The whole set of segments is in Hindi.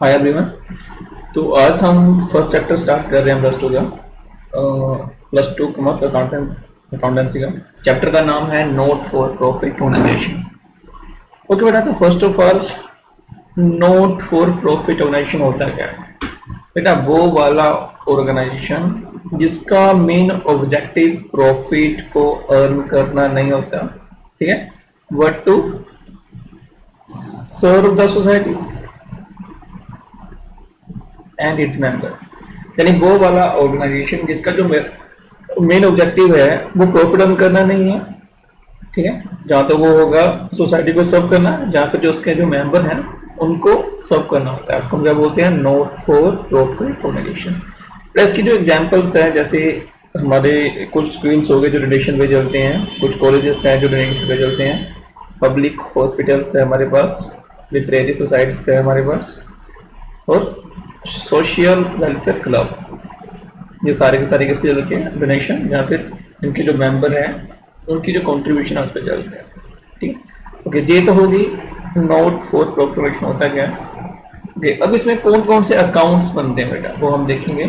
Hi everyone. तो आज हम फर्स्ट चैप्टर स्टार्ट कर रहे हैं प्लस टू का, प्लस टू कॉमर्स अकाउंटेंसी का। चैप्टर का नाम है not for profit organisation. Okay बेटा, तो first of all not for profit organisation होता क्या है बेटा? वो वाला ऑर्गेनाइजेशन जिसका मेन ऑब्जेक्टिव प्रॉफिट को अर्न करना नहीं होता, ठीक है, but to serve the society and its member. यानी वो वाला ऑर्गेनाइजेशन जिसका जो मेन ऑब्जेक्टिव है वो प्रॉफिट अर्न करना नहीं है, ठीक है, जहां तो वो होगा सोसाइटी को सर्व करना, जहां फिर जो उसके जो मेंबर हैं उनको सर्व करना होता है। उसको हम क्या बोलते हैं? Not for profit organisation. इसकी जो एग्जांपल्स है, जैसे हमारे कुछ स्कूल्स हो गए जो डोनेशन पे चलते हैं, कुछ कॉलेजेस हैं जो डोनेशन पे चलते हैं, पब्लिक हॉस्पिटल्स है हमारे पास, लिटरेरी सोसाइटीज है हमारे पास, और सोशल वेलफेयर क्लब। ये सारे के सारे किस पे चलते हैं? डोनेशन, जहाँ फिर इनके जो मेंबर हैं उनकी जो कंट्रीब्यूशन है उस पर चलते हैं, ठीक है। ओके, ये तो होगी नॉट फॉर प्रॉफिट होता क्या है। ओके, अब इसमें कौन कौन से अकाउंट्स बनते हैं बेटा वो हम देखेंगे।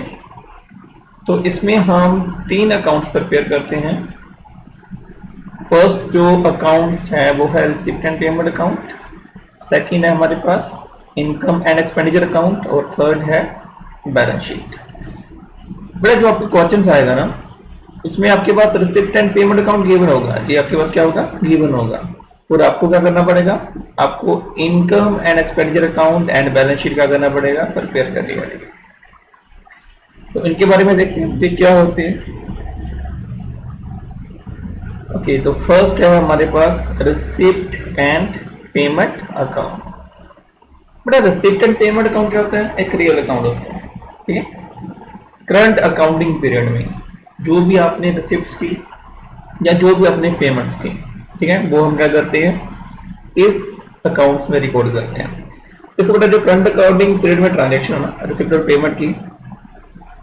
तो इसमें हम 3 अकाउंट्स प्रिपेयर करते हैं। फर्स्ट जो अकाउंट्स है वो है receipt and payment account, second है हमारे पास इनकम एंड एक्सपेंडिचर अकाउंट, और थर्ड है बैलेंस शीट। बेटा जो आपको क्वेश्चन आएगा ना, उसमें आपके पास receipt and payment account given होगा जी, आपके पास क्या होगा? गिवन होगा। और आपको क्या करना पड़ेगा? आपको income and expenditure account and balance sheet क्या करना पड़ेगा? प्रिपेयर करनी पड़ेगी। तो इनके बारे में देखते हैं ये क्या होते हैं। ओके, तो फर्स्ट है हमारे पास रिसिप्ट एंड पेमेंट अकाउंट। बेटा रिसिप्ट एंड पेमेंट अकाउंट क्या होता है? एक रियल अकाउंट होता है, ठीक है। करंट अकाउंटिंग पीरियड में जो भी आपने रिसिप्ट्स की या जो भी आपने पेमेंट्स की, ठीक है, वो हम क्या करते हैं? इस अकाउंट्स में रिकॉर्ड करते हैं। देखो बेटा, जो करंट अकाउंटिंग पीरियड में ट्रांजेक्शन है ना, रिसिप्ट और पेमेंट की,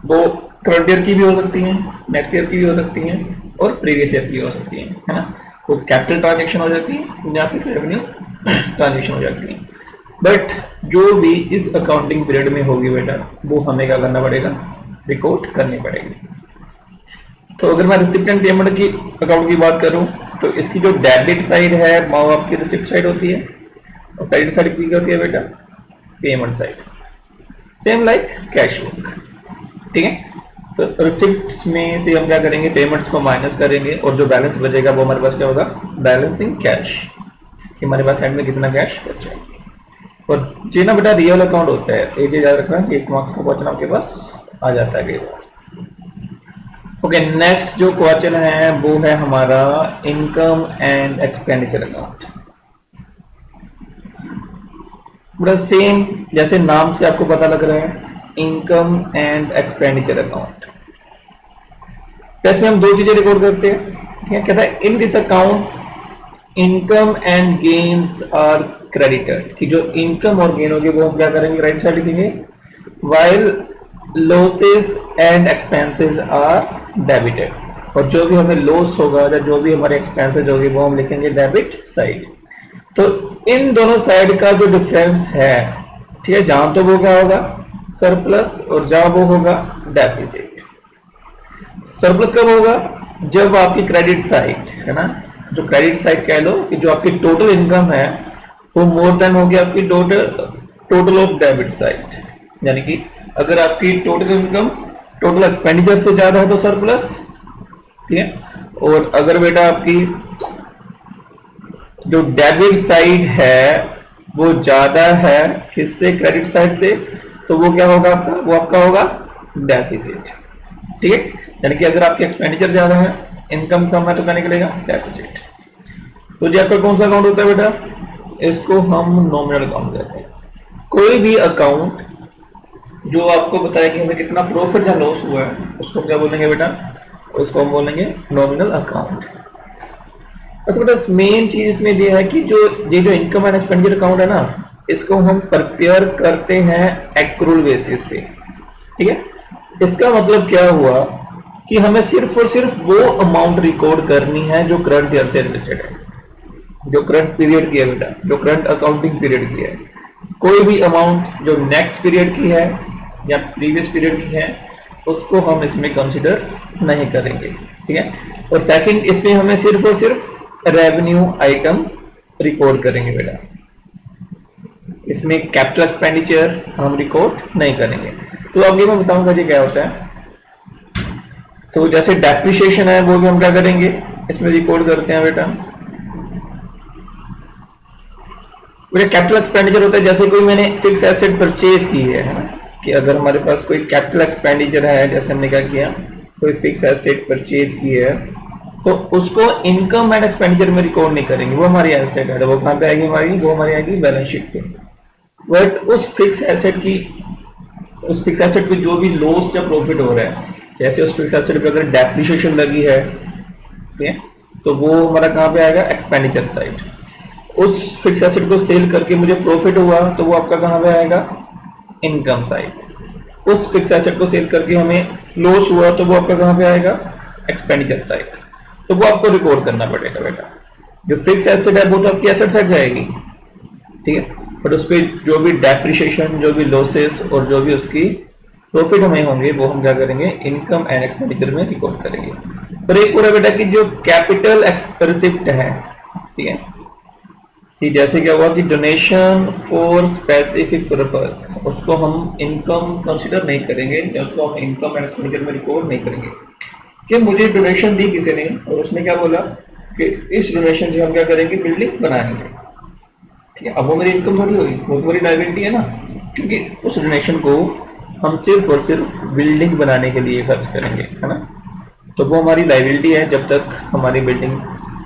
वो करंट ईयर की भी हो सकती है, नेक्स्ट ईयर की भी हो सकती है, और प्रीवियस ईयर की हो सकती है ना। वो कैपिटल ट्रांजेक्शन हो जाती है या फिर रेवेन्यू ट्रांजेक्शन हो जाती है। बट जो भी इस अकाउंटिंग पीरियड में होगी बेटा, वो हमें क्या करना पड़ेगा? रिकॉर्ड करनी पड़ेगी। तो अगर मैं रिसिप्ट एंड पेमेंट की अकाउंट की बात करूं, तो इसकी जो डेबिट साइड है वो आपकी रिसिप्ट साइड होती है, और क्रेडिट साइड की होती है बेटा payment side. Same like cash book, ठीक है। तो रिसिप्ट्स में से हम क्या करेंगे? पेमेंट्स को माइनस करेंगे, और जो बैलेंस बचेगा वो हमारे पास क्या होगा? बैलेंसिंग कैश, कि हमारे पास साइड में कितना कैश बचा है। और ये ना बेटा रियल अकाउंट होता है, तो ये याद रखना कि 1 मार्क्स का क्वेश्चन आपके पास आ जाता है कई बार। ओके, नेक्स्ट जो क्वेश्चन है वो है हमारा इनकम एंड एक्सपेंडिचर अकाउंट। बड़ा सेम, जैसे नाम से आपको पता लग रहा है, इनकम एंड एक्सपेंडिचर अकाउंट। इसमें हम 2 चीजें रिकॉर्ड करते हैं, ठीक है। कहता है in this accounts income and gains are credited, कि जो इनकम और गेन होगी वो हम क्या करेंगे? राइट साइड लिखेंगे, while losses and expenses are debited, और जो भी हमें लॉस होगा या जो भी हमारे एक्सपेंसेस होगी वो हम लिखेंगे डेबिट साइड। तो इन दोनों साइड का जो डिफरेंस है, ठीक है, जहां तो वो क्या होगा? सरप्लस, और जहां वो होगा डेफिसिट। सरप्लस कब होगा? जब आपकी क्रेडिट साइड है ना, जो क्रेडिट साइड कह लो कि जो आपकी टोटल इनकम है वो मोर देन होगी आपकी टोटल ऑफ डेबिट साइड। यानी कि अगर आपकी टोटल इनकम टोटल एक्सपेंडिचर से ज्यादा है तो सरप्लस, ठीक है। और अगर बेटा आपकी जो डेबिट साइड है वो ज्यादा है किससे? क्रेडिट साइड से, तो वो क्या होगा आपका? वो आपका होगा डेफिसिट, ठीक है। यानी कि अगर आपकी एक्सपेंडिचर ज्यादा है, इनकम कम है, तो क्या निकलेगा? डेफिसिट। तो ये आपका कौन सा अकाउंट होता है बेटा? इसको हम नॉमिनल अकाउंट कहते हैं। कोई भी अकाउंट जो आपको बताया कि हमें कितना प्रॉफिट या लॉस हुआ है, उसको हम क्या बोलेंगे बेटा? उसको हम बोलेंगे नॉमिनल अकाउंट। अच्छा बेटा, मेन चीज इसमें ये है कि जो इनकम एंड एक्सपेंडिचर अकाउंट है ना, इसको हम प्रिपेयर करते हैं एक्रूल बेसिस पे, ठीक है। इसका मतलब क्या हुआ कि हमें सिर्फ और सिर्फ वो अमाउंट रिकॉर्ड करनी है जो करंट ईयर से रिलेटेड है, जो करंट पीरियड की है बेटा, जो करंट अकाउंटिंग पीरियड की है। कोई भी अमाउंट जो नेक्स्ट पीरियड की है या प्रीवियस पीरियड की है उसको हम इसमें कंसिडर नहीं करेंगे, ठीक है। और सेकंड, इसमें हमें सिर्फ और सिर्फ रेवेन्यू आइटम रिकॉर्ड करेंगे बेटा, इसमें कैपिटल एक्सपेंडिचर हम रिकॉर्ड नहीं करेंगे। तो अब ये मैं बताऊंगा जी क्या होता है। तो जैसे डेप्रिसिएशन है वो भी हम क्या करेंगे, इसमें रिकॉर्ड करते हैं बेटा। कैपिटल एक्सपेंडिचर होता है जैसे कोई मैंने फिक्स एसेट परचेज की है ना, कि अगर हमारे पास कोई कैपिटल एक्सपेंडिचर है, जैसे हमने क्या किया, कोई फिक्स एसेट परचेज की है, तो उसको इनकम एंड एक्सपेंडिचर में रिकॉर्ड नहीं करेंगे, वो हमारी एसेट है, वो कहाँ पे आएगी हमारी, वो हमारी आएगी बैलेंस शीट पे। बट उस फिक्स एसेट पे जो भी लॉस या प्रॉफिट हो रहा है, जैसे उस फिक्स एसेट पे अगर डेप्रिसिएशन लगी है, ठीक है, तो वो हमारा कहाँ पे आएगा, एक्सपेंडिचर साइड। उस फिक्स एसेट को सेल करके मुझे प्रॉफिट हुआ तो वो आपका कहाँ पे आएगा, इनकम साइड। उस फिक्स एसेट को सेल करके हमें लॉस हुआ तो वो आपका कहाँ पे आएगा, एक्सपेंडिचर साइड। तो वो आपको रिकॉर्ड करना पड़ेगा बेटा। जो फिक्स एसेट है वो तो आपकी एसेट साइड जाएगी, ठीक है, बट उस पर जो भी डेप्रिसिएशन, जो भी लॉसेस और जो भी उसकी प्रॉफिट हमें होंगे वो हम क्या करेंगे, इनकम एंड एक्सपेंडिचर में रिकॉर्ड करेंगे। और एक पूरा बेटा कि जो कैपिटल रिसिप्ट है, ठीक है, कि जैसे क्या हुआ कि डोनेशन फॉर स्पेसिफिक पर्पस, उसको हम इनकम कंसीडर नहीं करेंगे, उसको हम इनकम एंड एक्सपेंडिचर में रिकॉर्ड नहीं करेंगे। कि मुझे डोनेशन दी किसी ने और उसने क्या बोला कि इस डोनेशन से हम क्या करेंगे, बिल्डिंग बनाएंगे, ठीक है। अब वो मेरी इनकम थोड़ी होगी, वो तो मेरी लायबिलिटी है ना, क्योंकि उस डोनेशन को हम सिर्फ और सिर्फ बिल्डिंग बनाने के लिए खर्च करेंगे, है ना। तो वो हमारी लायबिलिटी है जब तक हमारी बिल्डिंग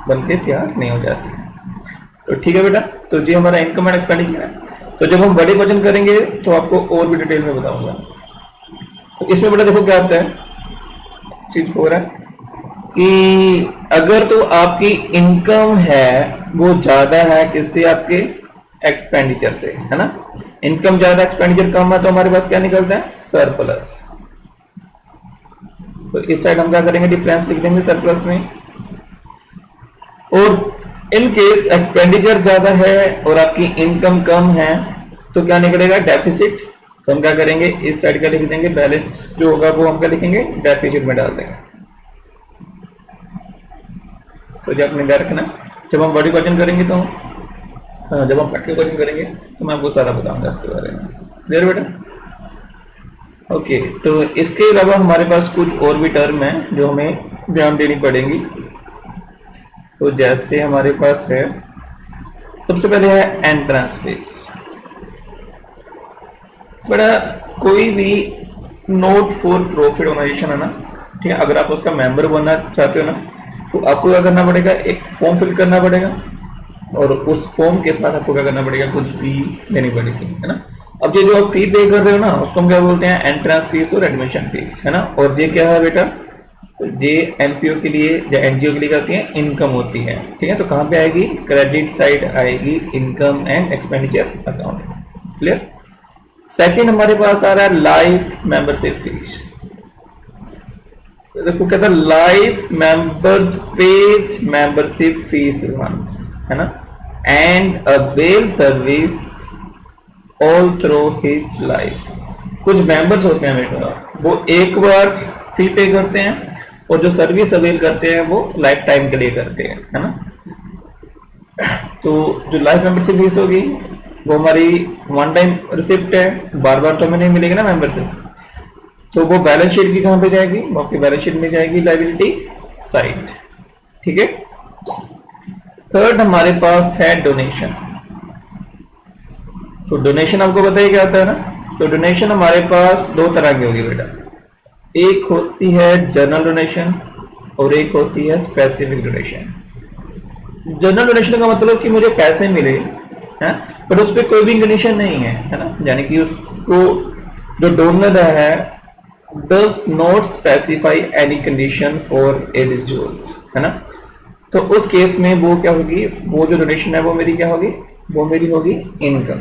बनके तैयार नहीं हो जाती। तो ठीक है बेटा, तो ये हमारा इनकम एंड एक्सपेंडिचर है। तो जब हम बड़े वजन करेंगे तो आपको और भी डिटेल में बताऊंगा। तो इसमें बेटा देखो क्या होता है, चीज हो रहा है कि अगर तो आपकी इनकम है वो ज्यादा है किससे, आपके एक्सपेंडिचर से, है ना। इनकम ज्यादा एक्सपेंडिचर कम है तो हमारे पास क्या निकलता है, सरप्लस। तो इस साइड हम क्या करेंगे, डिफरेंस लिख देंगे सरप्लस में। और इन केस एक्सपेंडिचर ज्यादा है और आपकी इनकम कम है तो क्या निकलेगा, डेफिसिट। तो हम क्या करेंगे, इस साइड का लिख देंगे, बैलेंस जो होगा वो हम क्या लिखेंगे, डेफिसिट में डाल देंगे। तो जब अपने ध्यान रखना, जब हम बॉडी क्वेश्चन करेंगे तो जब हम प्रैक्टिकल क्वेश्चन करेंगे तो मैं आपको सारा बताऊंगा इसके बारे में। क्लियर बेटा। ओके, तो इसके अलावा हमारे पास कुछ और भी टर्म है जो हमें ध्यान देनी पड़ेंगी। तो जैसे हमारे पास है, सबसे पहले है एंट्रेंस फीस। बड़ा कोई भी नॉट फॉर प्रॉफिट ऑर्गेनाइजेशन है ना, ठीक है, अगर आप उसका मेंबर बनना चाहते हो ना तो आपको क्या करना पड़ेगा, एक फॉर्म फिल करना पड़ेगा और उस फॉर्म के साथ आपको क्या करना पड़ेगा, कुछ फी देनी पड़ेगी, है ना। अब ये जो आप फी पे कर रहे हो ना उसको हम क्या बोलते हैं, एंट्रेंस फीस और एडमिशन फीस, है ना। और ये क्या है बेटा, ये एनपीओ के लिए या एनजीओ के लिए क्या होती है, इनकम होती है, ठीक है। तो कहाँ पे आएगी, क्रेडिट साइड आएगी, income and expenditure account. Clear. Second हमारे पास आ रहा है लाइफ मेंबरशिप फीस। देखो कहता है life members pays membership fees once, है ना, and avail service all through his life. कुछ मेंबर्स होते हैं बेटा, वो एक बार फी पे करते हैं और जो सर्विस अवेल करते हैं वो लाइफ टाइम के लिए करते हैं, है ना। तो जो लाइफ मेंबरशिप फीस होगी वो हमारी वन टाइम रिसिप्ट है, बार बार तो हमें नहीं मिलेगी ना मेंबरशिप, तो वो बैलेंस शीट की कहां पे जाएगी, वो आपकी बैलेंस शीट में जाएगी, लायबिलिटी साइड, ठीक है। थर्ड हमारे पास है डोनेशन। तो डोनेशन आपको पता ही क्या होता है ना। तो डोनेशन हमारे पास दो तरह की होगी बेटा, एक होती है जनरल डोनेशन और एक होती है स्पेसिफिक डोनेशन। जनरल डोनेशन का मतलब कि मुझे पैसे मिले हैं पर उस पर कोई भी कंडीशन नहीं है ना, यानी कि उसको जो डोनर है does not specify any condition for individuals, है ना। तो उस केस में वो क्या होगी, वो जो डोनेशन है वो मेरी क्या होगी, वो मेरी होगी इनकम।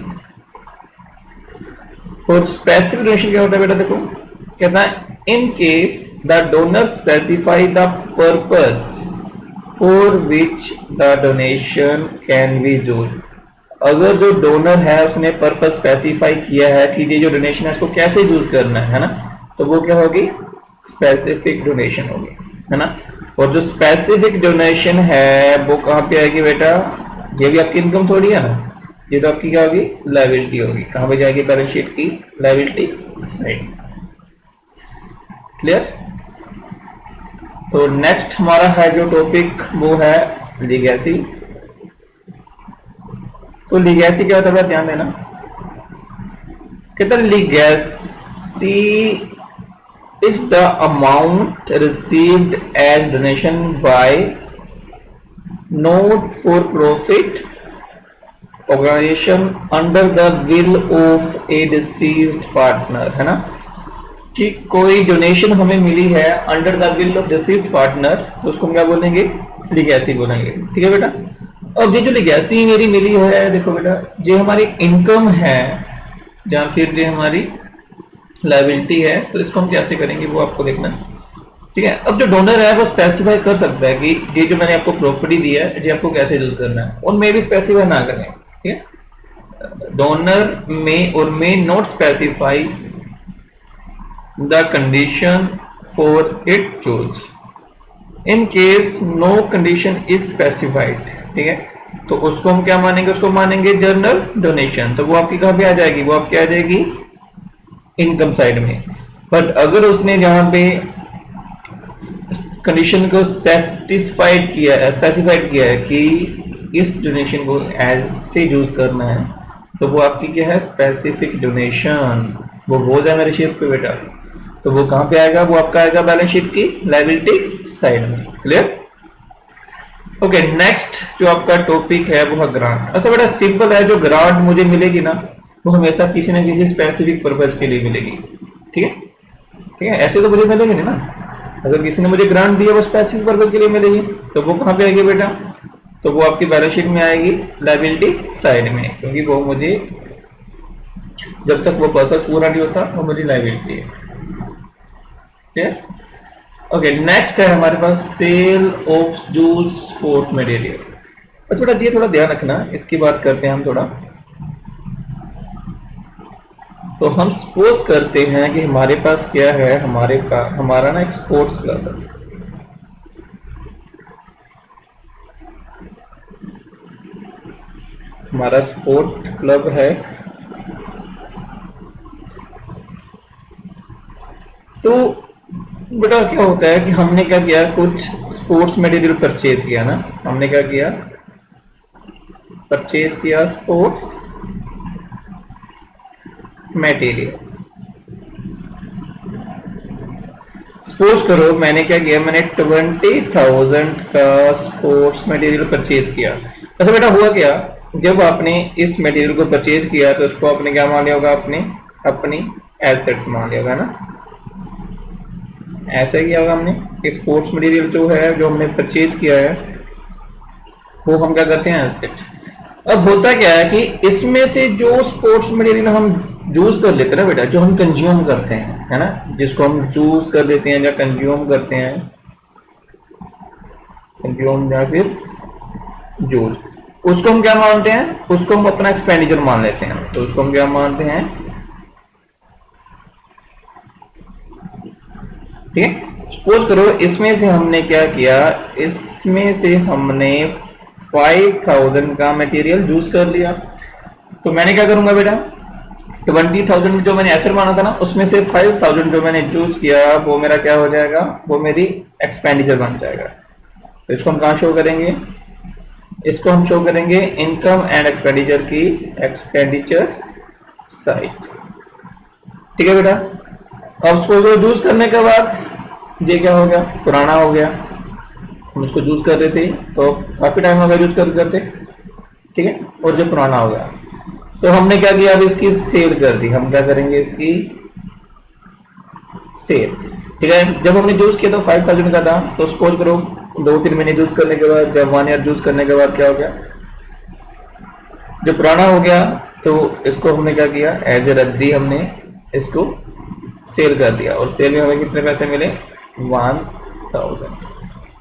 और स्पेसिफिक डोनेशन क्या होता है बेटा, देखो कहता है in case the donor specify the purpose for which the donation can be used. अगर जो डोनर है उसने पर्पस स्पेसिफाई किया है कि ये जो डोनेशन है इसको कैसे यूज करना है ना, तो वो क्या होगी, स्पेसिफिक डोनेशन होगी, है ना। और जो स्पेसिफिक डोनेशन है वो कहाँ पे आएगी बेटा, ये भी आपकी इनकम थोड़ी है ना, ये तो आपकी क्या होगी, लायबिलिटी होगी। कहाँ पे जाएगी, बैलेंस शीट की लायबिलिटी साइड। क्लियर। तो नेक्स्ट हमारा है जो टॉपिक वो है लीगेसी। तो लीगेसी क्या होता है, ध्यान देना। कहता legacy is the amount received as donation by not for profit organisation under the will of a deceased partner, है ना। कि कोई डोनेशन हमें मिली है under the will of deceased partner, तो उसको हम क्या बोलेंगे, लीगेसी बोलेंगे। ठीक है बेटा। अब ये जो लीगेसी मेरी मिली है, देखो बेटा, जो हमारी इनकम है या फिर जो हमारी लायबिलिटी है, तो इसको हम कैसे करेंगे वो आपको देखना है। ठीक है। अब जो डोनर है वो स्पेसिफाई कर सकता है कि ये जो मैंने आपको प्रॉपर्टी दी है ये आपको कैसे यूज करना है, और मे भी स्पेसिफाई ना करें। ठीक है। डोनर में और may not specify the condition for it choose in case no condition is specified। ठीक है। तो उसको हम क्या मानेंगे, उसको मानेंगे जनरल डोनेशन। तो वो आपकी कहां पे आ जाएगी, वो आपकी आ जाएगी इनकम साइड में। बट अगर उसने जहां पे कंडीशन को सेटिस्फाइड किया है, स्पेसिफाइड किया है कि इस डोनेशन को एज से यूज करना है, तो वो आपकी क्या है, स्पेसिफिक डोनेशन। वो हो जाए मेरे शेप पे बेटा, तो वो कहां पे आएगा, वो आपका आएगा बैलेंस शीट की लायबिलिटी साइड में। क्लियर। ओके। नेक्स्ट जो आपका टॉपिक है वो है ग्रांट। अच्छा बेटा सिंपल है, जो ग्रांट मुझे मिलेगी ना वो हमेशा किसी ना किसी स्पेसिफिक पर्पज के लिए मिलेगी। ठीक है। ठीक है। ऐसे तो मुझे मिलेगी नहीं ना, अगर किसी ने मुझे ग्रांट दिया वो स्पेसिफिक पर्पज के लिए मिलेगी, तो वो कहां पे आएगी बेटा, तो वो आपकी बैलेंस शीट में आएगी लायबिलिटी साइड में, क्योंकि वो मुझे जब तक वो पर्पज पूरा नहीं होता वो मेरी लायबिलिटी है। ओके। नेक्स्ट है हमारे पास sale of used sport material. अच्छा बेटा ये थोड़ा ध्यान रखना, इसकी बात करते हैं हम थोड़ा। तो हम सपोज करते हैं कि हमारे पास क्या है, हमारा ना एक स्पोर्ट्स क्लब है। हमारा स्पोर्ट क्लब है। तो बेटा क्या होता है कि हमने क्या किया, कुछ स्पोर्ट्स मटेरियल परचेज किया ना, हमने क्या किया, परचेज किया स्पोर्ट्स मटेरियल। सपोज करो मैंने क्या किया, मैंने 20,000 का स्पोर्ट्स मटेरियल परचेज किया। अच्छा बेटा हुआ क्या, जब आपने इस मटेरियल को परचेज किया तो उसको आपने क्या मान लिया होगा, अपनी एसेट्स मान लिया होगा ना। ऐसा किया होगा हमने, स्पोर्ट्स मटेरियल जो है जो हमने परचेज किया है वो हम क्या करते हैं, एसेट। अब होता क्या है कि इसमें से जो स्पोर्ट्स मटेरियल हम यूज कर लेते हैं ना बेटा, जो हम कंज्यूम करते हैं, है ना, जिसको हम चूज कर लेते हैं या कंज्यूम करते हैं, कंज्यूम या फिर यूज, उसको हम क्या मानते हैं, उसको हम अपना एक्सपेंडिचर मान लेते हैं। तो उसको हम क्या मानते हैं, ठीक है। सपोज करो इसमें से हमने क्या किया, इसमें से हमने 5,000 का मटेरियल यूज कर लिया। तो मैंने क्या करूंगा बेटा, 20,000 जो मैंने एसेट माना था ना, उसमें से 5,000 जो मैंने यूज किया वो मेरा क्या हो जाएगा, वो मेरी एक्सपेंडिचर बन जाएगा। तो इसको हम कहाँ शो करेंगे, इसको हम शो करेंगे इनकम एंड एक्सपेंडिचर की एक्सपेंडिचर साइड। ठीक है बेटा। अब उसको यूज करने के बाद ये क्या हो गया, पुराना हो गया। हम उसको यूज कर रहे थे तो काफी टाइम हो गया यूज करते, ठीक है, और जो पुराना हो गया तो हमने क्या किया, अब इसकी सेल कर दी। हम क्या करेंगे, इसकी सेल। ठीक है। जब हमने यूज किया तो 5,000 का था, तो सपोज करो 2-3 महीने यूज करने के बाद, जब 1 ईयर यूज करने के बाद क्या हो गया, जो पुराना हो गया, तो इसको हमने क्या किया, एज ए रद्दी हमने इसको सेल कर दिया। और सेल में हमें कितने पैसे मिले, 1,000।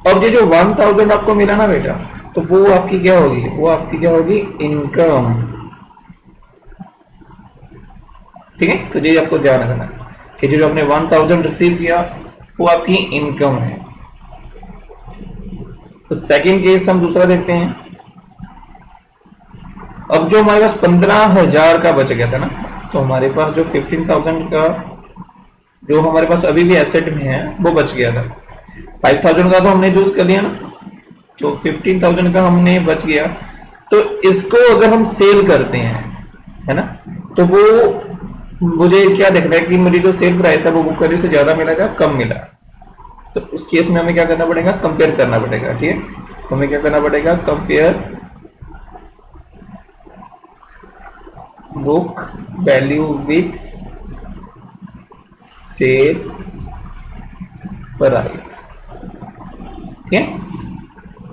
अब ये जो 1,000 आपको मिला ना बेटा, तो वो आपकी क्या होगी, वो आपकी क्या होगी, इनकम। ठीक है। तो ये आपको ध्यान रखना कि जो आपने 1000 रिसीव किया वो आपकी इनकम है। तो सेकंड केस हम दूसरा देखते हैं। अब जो हमारे पास 15,000 का बच गया था ना, तो हमारे पास जो 15,000 का जो हमारे पास अभी भी एसेट में है वो बच गया था। 5,000 का तो हमने यूज कर लिया ना, तो 15,000 का हमने बच गया। तो इसको अगर हम सेल करते हैं, है ना, तो वो मुझे क्या देखना है कि मेरी जो सेल प्राइस है वो बुक वैल्यू से ज्यादा मिलेगा कम मिला। तो उस केस में हमें क्या करना पड़ेगा, कंपेयर करना पड़ेगा। ठीक है, तो हमें क्या करना पड़ेगा, compare book value with sale price.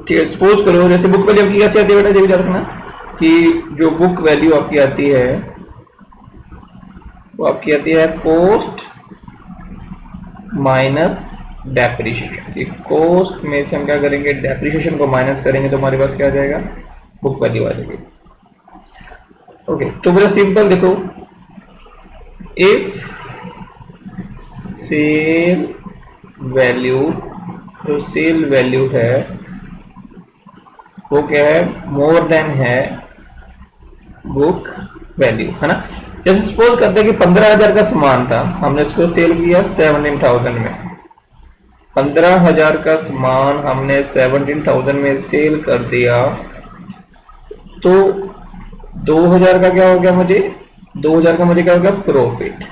ठीक है, सपोज करो जैसे बुक वैल्यू आपकी कैसे आती है बेटा, ये भी याद रखना कि जो बुक वैल्यू आपकी आती है वो आपकी आती है कॉस्ट माइनस डेप्रिसिएशन। कॉस्ट में से हम क्या करेंगे, डेप्रिसिएशन को माइनस करेंगे तो हमारे पास क्या आ जाएगा, बुक वैल्यू आ जाएगी। ओके, तो बड़ा सिंपल देखो, इफ सेल वैल्यू, जो सेल वैल्यू है वो क्या है, मोर देन है बुक वैल्यू, है ना। जैसे सपोज करते हैं कि 15,000 का सामान था, हमने उसको सेल किया 17,000 में। 15,000 का सामान हमने 17,000 में सेल कर दिया, तो 2,000 का क्या हो गया, मुझे 2,000 का मुझे क्या हो गया, प्रॉफिट।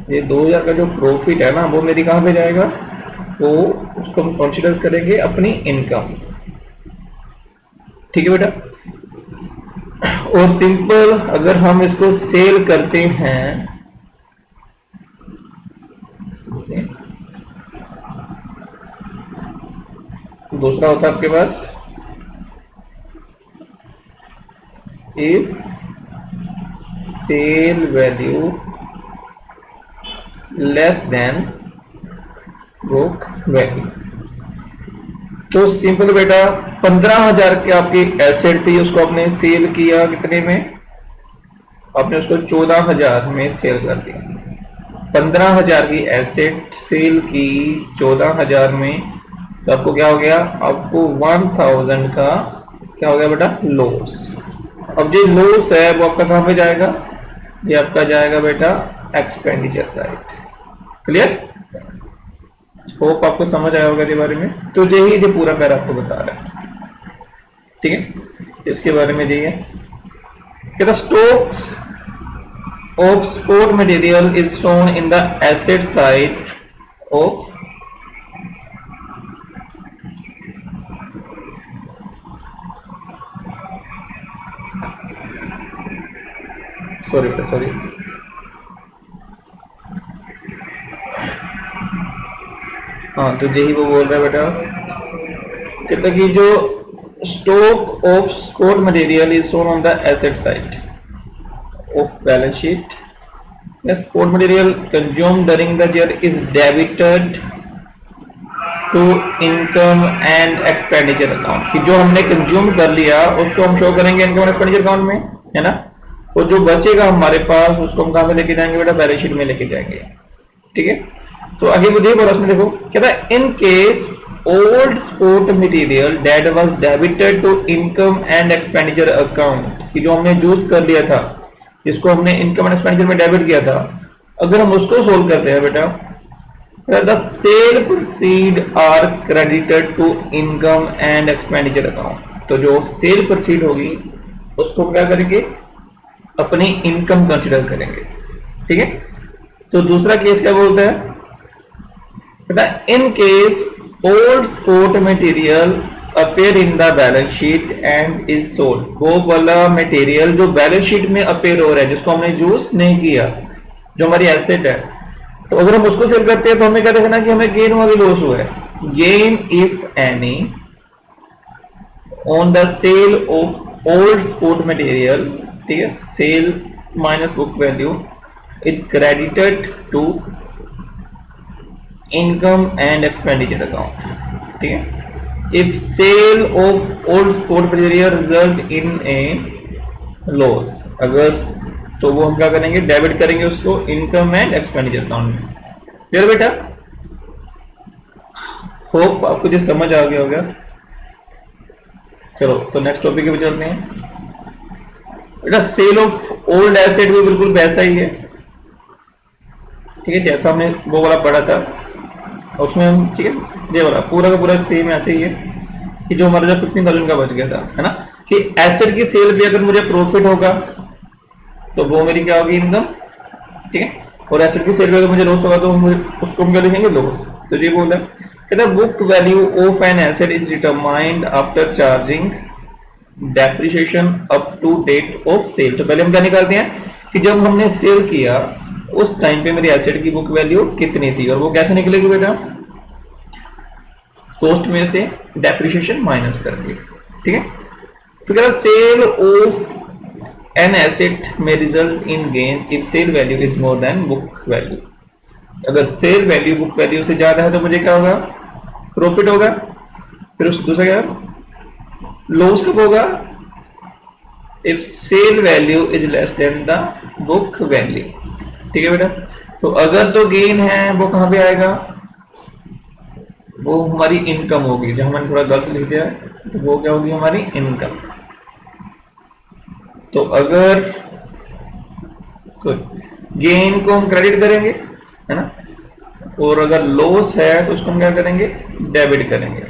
ये 2,000 का जो प्रॉफिट है ना वो मेरी कहां पे जाएगा, वो उसको हम कंसीडर करेंगे अपनी इनकम। ठीक है बेटा। और सिंपल अगर हम इसको सेल करते हैं, दूसरा होता है आपके पास if sale value less than book value. तो सिंपल बेटा 15,000 की आपकी एसेट थी, उसको आपने सेल किया कितने में, आपने उसको 14,000 में सेल कर दिया। 15,000 की एसेट सेल की 14,000 में, तो आपको क्या हो गया, आपको 1,000 का क्या हो गया बेटा, लॉस। अब जो लॉस है वो आपका कहां पे जाएगा, ये आपका जाएगा बेटा एक्सपेंडिचर साइड। क्लियर, होप आपको समझ आया होगा इसके बारे में। तो यही जो पूरा पैरा आपको बता रहा है, ठीक है। इसके बारे में यही है कि the stocks of sport material is shown in the asset side of sorry बेटा सॉरी, हाँ, तो यही वो बोल रहा है बेटा, कहता कि जो stock of sport material is shown on the asset side of balance sheet. Sport material consume during the year is debited to income and expenditure account, कि जो हमने कंज्यूम कर लिया उसको हम शो करेंगे इनकम एंड एक्सपेंडिचर अकाउंट में, है ना। और जो बचेगा हमारे पास उसको हम कहां पे लेके जाएंगे बेटा, बैलेंस शीट में लेके जाएंगे। ठीक है, तो आगे मुझे बोला उसने, देखो कहता है in case old sport material that was debited to income and expenditure account, कि जो हमने यूज कर लिया था, जिसको हमने इनकम एंड एक्सपेंडिचर में डेबिट किया था, अगर हम उसको सोल्व करते हैं बेटा, the sale proceed are credited to income and expenditure account. तो जो सेल प्रोसीड होगी उसको क्या करेंगे, अपनी इनकम कंसीडर करेंगे। ठीक है, तो दूसरा केस क्या बोलता है, in case old sport material appear in the balance sheet and is sold, वो वाला मटेरियल जो बैलेंस शीट में अपेयर हो रहा है, जिसको हमने यूज नहीं किया, जो हमारी एसेट है, तो अगर हम उसको सेल करते हैं तो हमें क्या देखना कि हमें गेन हुआ कि लॉस हुआ है। Gain if any on the sale of old sport material, ठीक है, sale minus book value is credited to income and expenditure account. ठीक है, if sale of old sport material result in a loss, अगर तो वो हम क्या करेंगे, डेबिट करेंगे उसको इनकम एंड एक्सपेंडिचर अकाउंट में। क्लियर बेटा? होप आपको जो समझ आ गया होगा। चलो तो नेक्स्ट टॉपिक पे चलते हैं। बेटा सेल ऑफ ओल्ड एसेट भी बिल्कुल वैसा ही है, ठीक है, जैसा हमने वो वाला पढ़ा था उसमें हम, ठीक है, ये वाला पूरा का पूरा सेम ऐसे ही है कि जो हमारा जो 15,000 का बच गया था, है ना, कि एसेट की सेल भी अगर मुझे प्रॉफिट होगा तो वो मेरी क्या होगी, इनकम, ठीक है, और एसेट की सेल भी अगर मुझे लॉस होगा तो उसको हम क्या लिखेंगे, लॉस। तो ये बोला कहता book value of an asset is determined after charging depreciation up to date of sale. तो पहले हम क्या निकालते हैं कि जब हमने सेल किया उस टाइम पे मेरी एसेट की बुक वैल्यू कितनी थी, और वो कैसे निकलेगी बेटा, कॉस्ट में से डेप्रिसिएशन माइनस करके, ठीक है। फिर सेल ऑफ एन एसेट में result in gain if sale value is more than book value. अगर सेल वैल्यू बुक वैल्यू से ज्यादा है तो मुझे क्या होगा, प्रॉफिट होगा। फिर उस दूसरा क्या, लॉस कब होगा, if sale value is less than the book value, ठीक है बेटा। तो अगर तो गेन है वो कहां पे आएगा, वो हमारी इनकम होगी, जहां मैंने थोड़ा गलत लिख दिया है, तो वो क्या होगी, हमारी इनकम। तो अगर गेन को हम क्रेडिट करेंगे, है ना, और अगर लॉस है तो उसको हम क्या करेंगे, डेबिट करेंगे,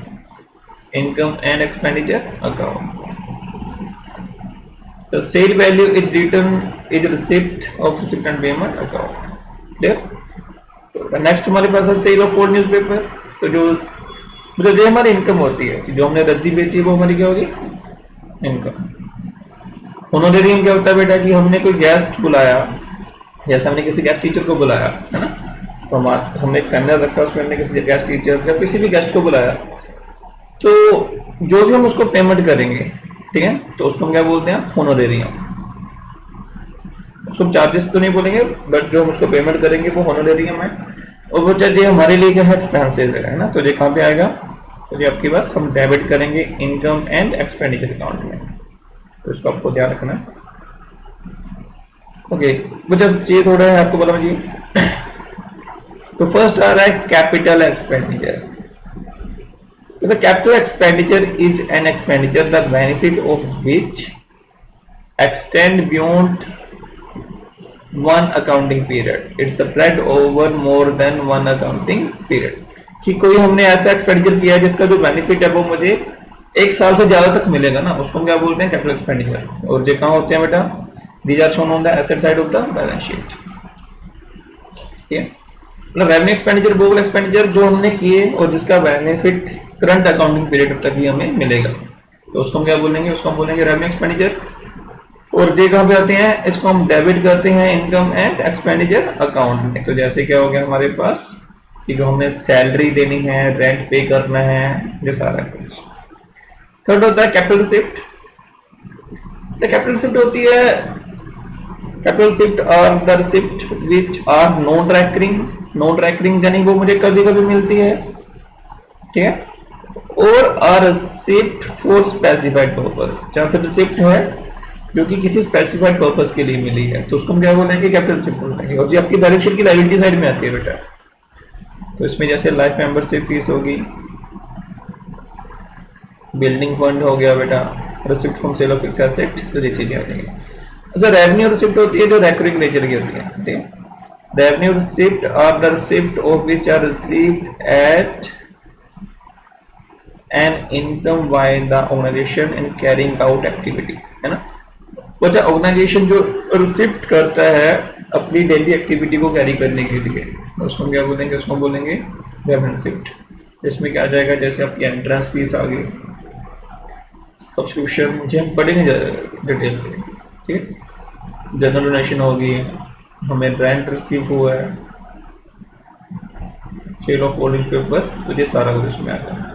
इनकम एंड एक्सपेंडिचर अकाउंट। तो sale value is return is receipt of receipt and payment account. Clear? तो नेक्स्ट हमारे पास है सेल ऑफ ओल्ड न्यूज़पेपर। तो जो मतलब ये हमारी इनकम होती है, जो हमने रद्दी बेची है वो हमारी क्या होगी, इनकम। ऑनरेरियम क्या होता है बेटा, कि हमने कोई गेस्ट बुलाया, जैसे हमने किसी गेस्ट टीचर को बुलाया, है ना, तो हमने एक सेमिनार रखा, उसमें हमने किसी गेस्ट टीचर या किसी भी गेस्ट को बुलाया, तो जो भी हम उसको पेमेंट करेंगे, ठीक है, तो उसको हम क्या बोलते हैं, होनोरेरियम। उसको चार्जेस तो नहीं बोलेंगे, बट जो हम उसको पेमेंट करेंगे वो होनोरेरियम है। और वो चार्ज हमारे लिए क्या है, एक्सपेंसेस है ना। तो ये कहाँ पे आएगा, तो ये आपके पास हम डेबिट करेंगे इनकम एंड एक्सपेंडिचर अकाउंट में। तो इसको आपको ध्यान रखना है। ओके, वो जब ये थोड़ा है आपको पता मुझे। तो फर्स्ट आ रहा है capital expenditure. The capital expenditure is an expenditure the benefit of which extend beyond one accounting period. It's spread over more than one accounting period. कि कोई हमने ऐसा एक्सपेंडिचर किया है जिसका जो बेनिफिट है वो मुझे एक साल से ज्यादा तक मिलेगा ना, उसको हम क्या बोलते हैं, कैपिटल एक्सपेंडिचर। और ये कहाँ होते हैं बेटा, these are shown on the asset side of the balance sheet. ठीक है, मतलब रेवेन्यू एक्सपेंडिचर वो एक्सपेंडिचर जो हमने किए और जिसका बेनिफिट करंट अकाउंटिंग पीरियड तक ही हमें मिलेगा, तो उसको हम क्या बोलेंगे, उसको हम बोलेंगे रेवेन्यू एक्सपेंडिचर। और ये कहाँ पे आते हैं, इसको हम डेबिट करते हैं इनकम एंड एक्सपेंडिचर अकाउंट में। तो जैसे क्या हो गया हमारे पास कि जो हमने सैलरी देनी है, रेंट पे करना है, ये सारा कुछ। थर्ड होता है कैपिटल रिसिप्ट। कैपिटल रिसिप्ट होती है, capital receipt are the receipt which are non recurring यानी वो मुझे कभी कभी मिलती है, ठीक है, और are receipt for specified purpose. या फिर रिसिप्ट है जो कि किसी स्पेसिफाइड पर्पस के लिए मिली है, तो उसको हम क्या बोलेंगे, कैपिटल रिसिप्ट बोलेंगे। और जी आपकी बैलेंस शीट की लायबिलिटी साइड में आती है बेटा। तो इसमें जैसे लाइफ मेंबरशिप फीस होगी, बिल्डिंग फंड हो गया बेटा, receipt from sale of fixed asset, तो ये चीजें आ जाएंगी। अच्छा, रेवेन्यू रिसिप्ट होती है जो रेकरिंग नेचर की होती है, ठीक है। Revenue receipt are the receipt of which are received at an income by the organisation in carrying out activity, है ना। वो जो ऑर्गेनाइजेशन जो रिसिप्ट करता है अपनी डेली एक्टिविटी को कैरी करने के लिए, उसको क्या बोलेंगे, उसको बोलेंगे रेवेन्यू रिसिप्ट। इसमें क्या आ जाएगा, जैसे आपकी एंट्रेंस फीस आ गई, सब्सक्रिप्शन, मुझे हम पढ़ेंगे डिटेल से, ठीक है, जनरल डोनेशन होगी, हमें रेंट रिसीव हुआ है, सेल ऑफ ओल्ड न्यूज़पेपर, तो ये सारा कुछ इसमें आता है।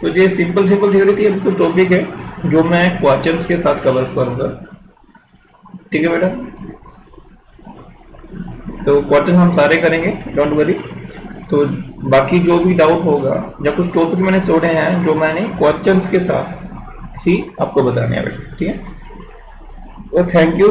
तो ये सिंपल थ्योरी थी, कुछ टॉपिक है जो मैं क्वेश्चंस के साथ कवर करूंगा, ठीक है बेटा। तो क्वेश्चन हम सारे करेंगे, डोंट वरी। तो बाकी जो भी डाउट होगा या कुछ टॉपिक मैंने छोड़े हैं जो मैंने क्वेश्चंस के साथ ही आपको बताने हैं बेटा, ठीक है। तो थैंक यू।